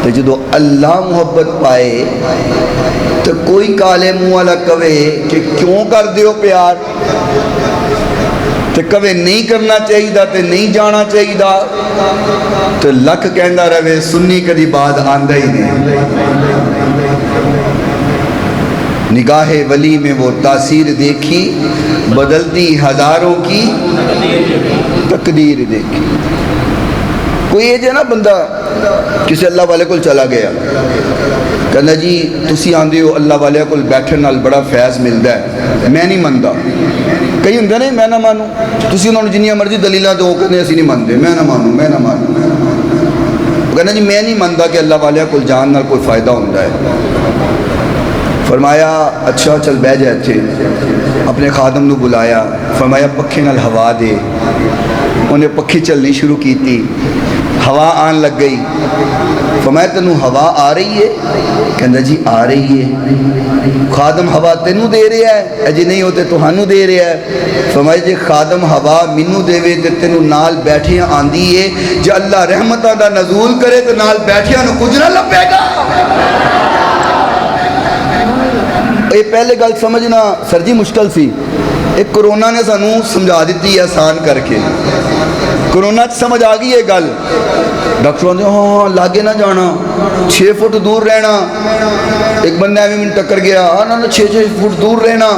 تو جدو اللہ محبت پائے تو کوئی کالے منہ والا کہے کہ کیوں کر دیو پیار، تو کبھی نہیں کرنا چاہیے تو نہیں جانا چاہیے، تو لکھ کہندہ رہے سنی کدی بعد آندہ ہی نہیں۔ نگاہ ولی میں وہ تاثیر دیکھی، بدلتی ہزاروں کی تقدیر دیکھی۔ کوئی یہ جو نا بندہ کسی اللہ والے کو چلا گیا، کہنا جی تسی آندے ہو اللہ والے کو بیٹھن نال بڑا فیض ملتا ہے، میں نہیں مندا۔ کئی ہوں نہیں میں نہ مانوں، تسی انہوں نے جنیاں مرضی دلیلہ دو کہنے اسی نہیں مندے، میں نہ مانوں میں نہ مانوں۔ کہنا جی میں نہیں مندا کہ اللہ والے کو جان نال کوئی فائدہ ہوتا ہے۔ فرمایا اچھا چل بہ جائے تھے، اپنے خادم نو بلایا، فرمایا پکھے نال ہوا دے، انہیں پکھی چلنی شروع کی تھی، ہوا آن لگ گئی۔ فرمایا تینوں ہوا آ رہی ہے؟ کہندا جی آ رہی ہے۔ خادم ہوا تینوں دے رہا ہے؟ اجی نہیں ہوتے تہانوں دے رہا ہے۔ فرمایا جی خادم ہوا مینوں دے وے تے تینوں نال بیٹھیاں آندی ہے، جے اللہ رحمتاں دا نزول کرے تے نال بیٹھیاں نو کچھ نہ لبے گا۔ یہ پہلے گل سمجھنا سر جی مشکل سی، ایک کرونا نے سانوں سمجھا دیتی ہے آسان کر کے۔ کرونا سمجھ آ گئی ہے گل، ڈاکٹروں نے ہاں لاگے نہ جانا، 6 فٹ دور رہنا۔ ایک بندہ ایویں من ٹکر گیا، ہاں نہ 6 فٹ دور رہنا۔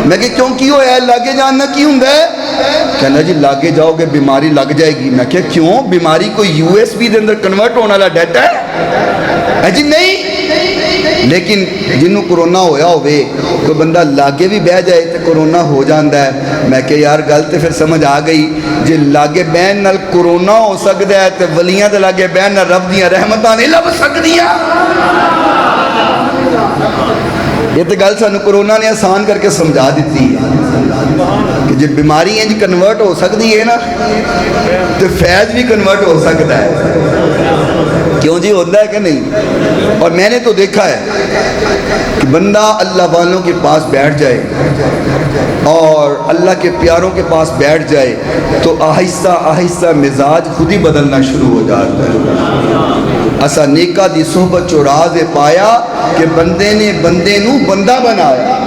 میں کہ کیوں کی ہویا ہے لاگے جاننا کی ہوندا ہے؟ کہنا جی لاگے جاؤ گے بیماری لگ جائے گی۔ میں کہ کیوں؟ بیماری کوئی USB دے اندر کنورٹ ہونے والا ڈیٹا ہے؟ جی نہیں، لیکن جنہوں کرونا ہویا ہوئے کوئی بندہ لاگے بھی بہ جائے تو کرونا ہو جاندہ ہے۔ میں کہ یار گل تے پھر سمجھ آ گئی، جے لاگے بہن نال کرونا ہو سکتا ہے تو ولیاں دے لاگے بہن نال رب دیاں رحمتاں نہیں لب سکدیاں۔ یہ تو گل سانوں کرونا نے آسان کر کے سمجھا دیتی ہے کہ جب بیماری انج کنورٹ ہو سکتی ہے نا تو فیض بھی کنورٹ ہو سکتا ہے۔ کیوں جی ہوتا ہے کہ نہیں؟ اور میں نے تو دیکھا ہے کہ بندہ اللہ والوں کے پاس بیٹھ جائے اور اللہ کے پیاروں کے پاس بیٹھ جائے تو آہستہ آہستہ مزاج خود ہی بدلنا شروع ہو جاتا ہے۔ اسا نیکا دی صحبت چو راز پایا کہ بندے نے بندے نو بندہ بنایا۔